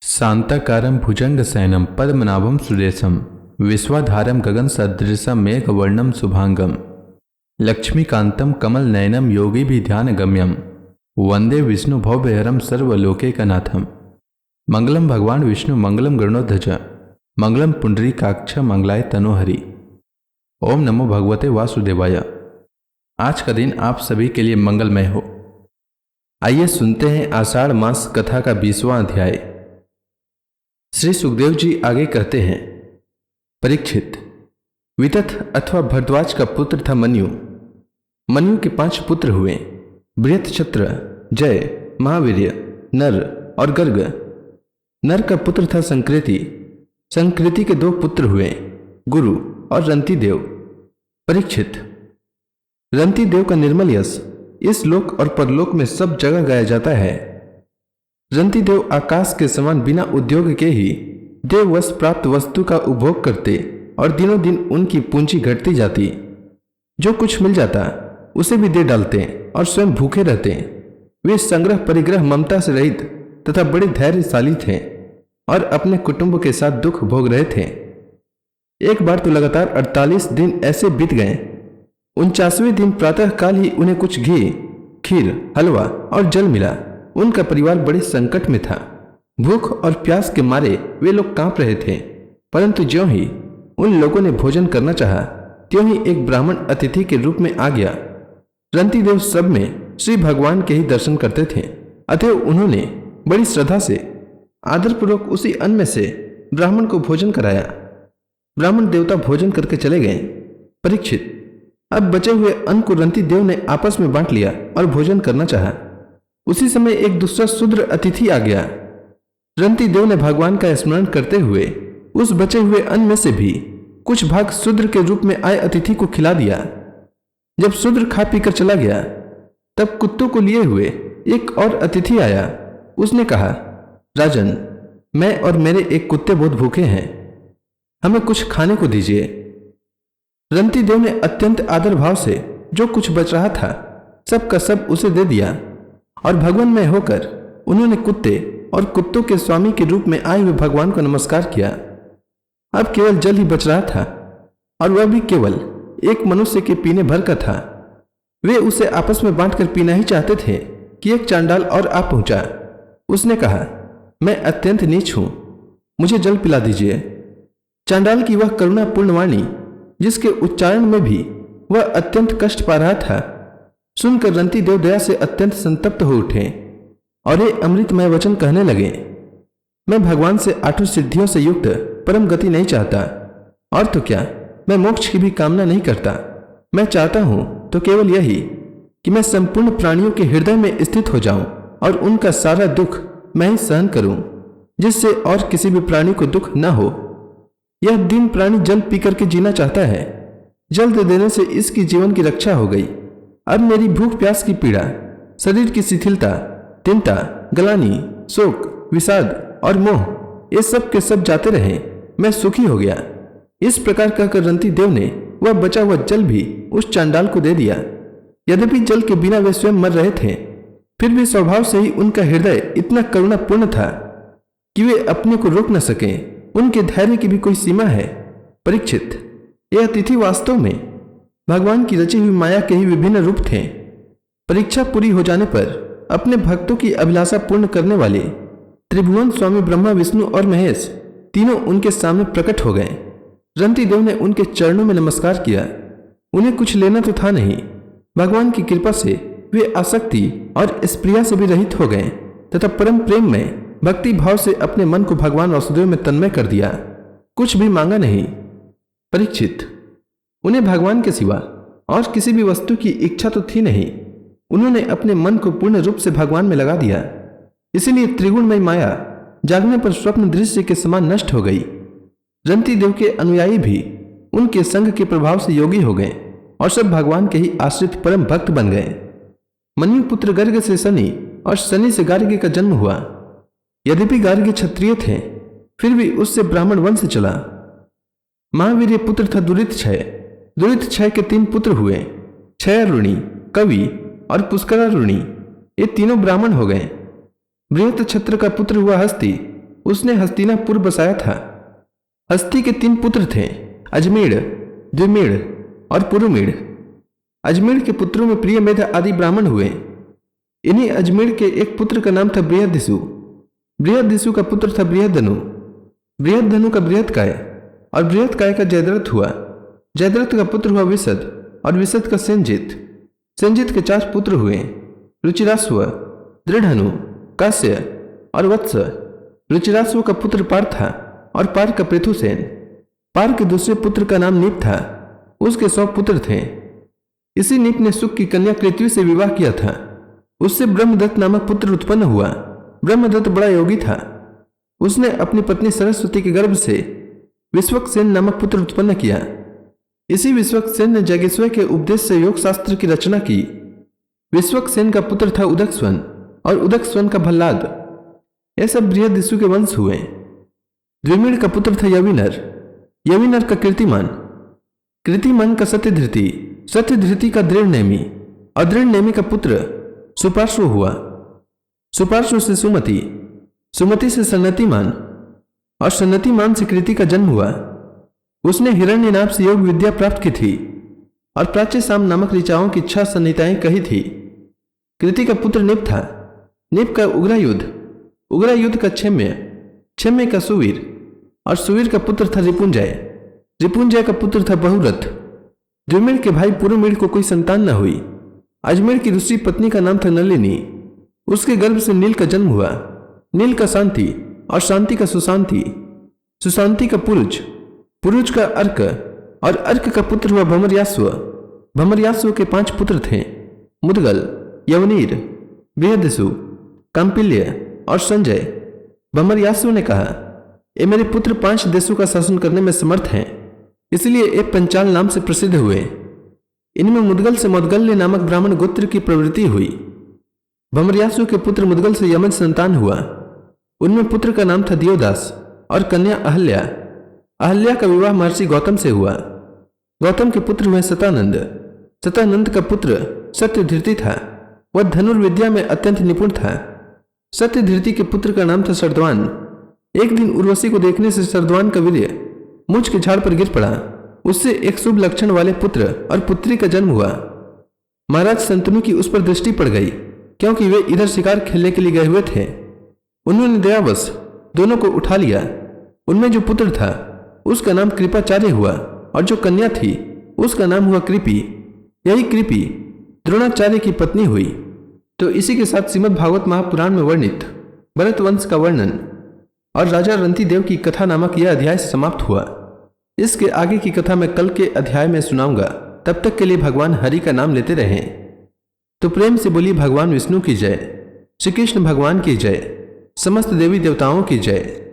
शांताकारं भुजंगशयनं पद्मनाभं सुरेशं विश्वाधारं गगनसदृशं मेघवर्णं शुभांगं लक्ष्मीकान्तं कमलनयनं योगिभिध्यानगम्यं वंदे विष्णु भवभयहरं सर्वलोकैकनाथं। मंगलम भगवान विष्णु मंगलम गरुड़ध्वज मंगलम पुंडरीकाक्ष मंगलाय तनोहरि। ओम नमो भगवते वासुदेवाय। आज का दिन आप सभी के लिए मंगलमय हो। आइए सुनते हैं आषाढ़ मास कथा का 20वां अध्याय। श्री सुखदेव जी आगे कहते हैं, परीक्षित, वितथ अथवा भरद्वाज का पुत्र था मन्यु। मन्यु के 5 पुत्र हुए, बृहत्क्षत्र, जय, महावीर्य, नर और गर्ग। नर का पुत्र था संकृति। संकृति के 2 पुत्र हुए, गुरु और रंतिदेव। परीक्षित, रंतिदेव का निर्मल यश इस लोक और परलोक में सब जगह गाया जाता है। रंतिदेव आकाश के समान बिना उद्योग के ही देववश प्राप्त वस्तु का उपभोग करते और दिनों दिन उनकी पूंजी घटती जाती। जो कुछ मिल जाता उसे भी दे डालते और स्वयं भूखे रहते। वे संग्रह परिग्रह ममता से रहित तथा बड़े धैर्यशाली थे और अपने कुटुंब के साथ दुख भोग रहे थे। एक बार तो लगातार 48 दिन ऐसे बीत गए। 49वें दिन प्रातः काल ही उन्हें कुछ घी, खीर, हलवा और जल मिला। उनका परिवार बड़े संकट में था। भूख और प्यास के मारे वे लोग कांप रहे थे। परंतु ज्यों ही उन लोगों ने भोजन करना चाहा, त्यों ही एक ब्राह्मण अतिथि के रूप में आ गया। रंतिदेव सब में श्री भगवान के ही दर्शन करते थे, अतएव उन्होंने बड़ी श्रद्धा से आदरपूर्वक उसी अन्न में से ब्राह्मण को भोजन कराया। ब्राह्मण देवता भोजन करके चले गए। परीक्षित, अब बचे हुए अन्न को रंतिदेव ने आपस में बांट लिया और भोजन करना चाहा। उसी समय एक दूसरा शूद्र अतिथि आ गया। रंतिदेव ने भगवान का स्मरण करते हुए उस बचे हुए अन्न में से भी कुछ भाग शूद्र के रूप में आए अतिथि को खिला दिया। जब शूद्र खा पीकर चला गया, तब कुत्तों को लिए हुए एक और अतिथि आया। उसने कहा, राजन, मैं और मेरे एक कुत्ते बहुत भूखे हैं, हमें कुछ खाने को दीजिए। रंतिदेव ने अत्यंत आदर भाव से जो कुछ बच रहा था सब का सब उसे दे दिया और भगवान में होकर उन्होंने कुत्ते और कुत्तों के स्वामी के रूप में आए हुए भगवान को नमस्कार किया। अब केवल जल ही बच रहा था और वह भी केवल एक मनुष्य के पीने भर का था। वे उसे आपस में बांटकर पीना ही चाहते थे कि एक चांडाल और आ पहुंचा। उसने कहा, मैं अत्यंत नीच हूं, मुझे जल पिला दीजिए। चांडाल की वह करुणापूर्ण वाणी, जिसके उच्चारण में भी वह अत्यंत कष्ट पा रहा था, सुनकर रंतिदेव दया से अत्यंत संतप्त हो उठे और ये अमृतमय वचन कहने लगे, मैं भगवान से 8 सिद्धियों से युक्त परम गति नहीं चाहता, और तो क्या, मैं मोक्ष की भी कामना नहीं करता। मैं चाहता हूं तो केवल यही कि मैं संपूर्ण प्राणियों के हृदय में स्थित हो जाऊं और उनका सारा दुख मैं ही सहन करूं, जिससे और किसी भी प्राणी को दुख न हो। यह दीन प्राणी जल पी करके जीना चाहता है। जल दे देने से इसकी जीवन की रक्षा हो गई। अब मेरी भूख प्यास की पीड़ा, शरीर की शिथिलता, चिंता, गलानी, शोक, विषाद और मोह, ये सब के सब जाते रहे। मैं सुखी हो गया। इस प्रकार कहकर रंतिदेव ने वह बचा हुआ जल भी उस चांडाल को दे दिया। यद्यपि जल के बिना वे स्वयं मर रहे थे, फिर भी स्वभाव से ही उनका हृदय इतना करुणापूर्ण था कि वे अपने को रोक न सके। उनके धैर्य की भी कोई सीमा है। परीक्षित, यह अतिथि वास्तव में भगवान की रची हुई माया के ही विभिन्न रूप थे। परीक्षा पूरी हो जाने पर अपने भक्तों की अभिलाषा पूर्ण करने वाले त्रिभुवन स्वामी ब्रह्मा, विष्णु और महेश तीनों उनके सामने प्रकट हो गए। रंतिदेव ने उनके चरणों में नमस्कार किया। उन्हें कुछ लेना तो था नहीं। भगवान की कृपा से वे आसक्ति और स्प्रिया से भी रहित हो गए तथा परम प्रेम में भक्ति भाव से अपने मन को भगवान वासुदेव में तन्मय कर दिया। कुछ भी मांगा नहीं। परीक्षित, उन्हें भगवान के सिवा और किसी भी वस्तु की इच्छा तो थी नहीं। उन्होंने अपने मन को पूर्ण रूप से भगवान में लगा दिया। इसीलिए त्रिगुणमय माया जागने पर स्वप्न दृश्य के समान नष्ट हो गई। रंतिदेव के अनुयायी भी उनके संग के प्रभाव से योगी हो गए और सब भगवान के ही आश्रित परम भक्त बन गए। मन्यु पुत्र गर्ग से शनि और शनि से गार्ग्य का जन्म हुआ। यद्यपि गार्ग्य क्षत्रिय थे, फिर भी उससे ब्राह्मण वंश चला। महावीर्य पुत्र था दुरितक्षय। दुरितक्षय के 3 पुत्र हुए, क्षयरुणी, कवि और पुष्करारुणी। ये तीनों ब्राह्मण हो गए। बृहत्क्षत्र का पुत्र हुआ हस्ती। उसने हस्तिनापुर बसाया था। हस्ती के 3 पुत्र थे, अजमेर, द्विमेढ़ और पुरुमेढ़। अजमेर के पुत्रों में प्रियमेध आदि ब्राह्मण हुए। इन्हीं अजमेर के एक पुत्र का नाम था बृहदिषु। बृहदिषु का पुत्र था बृहदधनु। बृहदधनु का बृहत्काय और बृहत्काय का जयद्रथ हुआ। जयद्रथ का पुत्र हुआ विशद और विशद का सेंजित। सेंजित के 4 पुत्र हुए, रुचिराश्व, दृढ़नु, काश्य और वत्स। रुचिराश्व का पुत्र पार था और पार का पृथुसेन। पार के दूसरे पुत्र का नाम नीप था। उसके 100 पुत्र थे। इसी नीप ने सुख की कन्या कृत्यु से विवाह किया था। उससे ब्रह्मदत्त नामक पुत्र उत्पन्न हुआ। ब्रह्मदत्त बड़ा योगी था। उसने अपनी पत्नी सरस्वती के गर्भ से विश्वक्सेन नामक पुत्र उत्पन्न किया। इसी विश्वक्सेन ने जागेश्वर के उपदेश से योग शास्त्र की रचना की। विश्वक्सेन का पुत्र था उदकस्वन और उदकस्वन का भल्लाद। ये सब बृहदिषु के वंश हुए। द्विमेढ़ का पुत्र था यविनर, यविनर का कीर्तिमान, कीर्तिमान का सत्यधृति, सत्यधृति का दृढ़नेमी और दृढ़नेमी का पुत्र सुपार्श्व हुआ। सुपार्श्व से सुमति, सुमति से सन्नतिमान और सन्नतिमान से कृति का जन्म हुआ। उसने हिरण्यनाभ से योग विद्या प्राप्त की थी और प्राच्य साम नामक ऋचाओं की 6 संहिताएं कही थी। कृति का पुत्र निप था, निप का उग्रायुध, उग्रायुध का क्षम्य, क्षम्य का सुवीर और सुवीर का पुत्र था रिपुंजय, रिपुंजय का पुत्र था बहुरथ। द्विमेढ़ के भाई पुरुमेढ़ को कोई संतान न हुई। अजमेर की दूसरी पत्नी का नाम था नलिनी। उसके गर्भ से नील का जन्म हुआ। नील का शांति और शांति का सुशांति, सुशांति का पुरुष, पुरुष का अर्क और अर्क का पुत्र हुआ भमरयास्व। भमरयास्व के 5 पुत्र थे, मुदगल, यवनीर, बृहदिषु, काम्पिल्य और संजय। भमरयास्व ने कहा, ये मेरे पुत्र 5 देशों का शासन करने में समर्थ हैं, इसलिए ये पंचाल नाम से प्रसिद्ध हुए। इनमें मुदगल से मौदगल्य नामक ब्राह्मण गोत्र की प्रवृत्ति हुई। भमरयास्व के पुत्र मुदगल से यमज संतान हुआ। उनमें पुत्र का नाम था दियोदास और कन्या अहल्या। अहल्या का विवाह महर्षि गौतम से हुआ। गौतम के पुत्र हुए सतानंद। सतानंद का पुत्र सत्यधृति था। वह धनुर्विद्या में अत्यंत निपुण था। सत्यधृति के पुत्र का नाम था शरद्वान। एक दिन उर्वशी को देखने से शरद्वान का वीर्य मुझ के झाड़ पर गिर पड़ा। उससे एक शुभ लक्षण वाले पुत्र और पुत्री का जन्म हुआ। महाराज शंतनु की उस पर दृष्टि पड़ गई, क्योंकि वे इधर शिकार खेलने के लिए गए हुए थे। उन्होंने दयावश दोनों को उठा लिया। उनमें जो पुत्र था उसका नाम कृपाचार्य हुआ और जो कन्या थी उसका नाम हुआ कृपि। यही कृपि द्रोणाचार्य की पत्नी हुई। तो इसी के साथ श्रीमद् भागवत महापुराण में वर्णित भरत वंश का वर्णन और राजा रंती देव की कथा नामक यह अध्याय समाप्त हुआ। इसके आगे की कथा मैं कल के अध्याय में सुनाऊंगा। तब तक के लिए भगवान हरि का नाम लेते रहें। तो प्रेम से बोलिए भगवान विष्णु की जय, श्री कृष्ण भगवान की जय, समस्त देवी देवताओं की जय।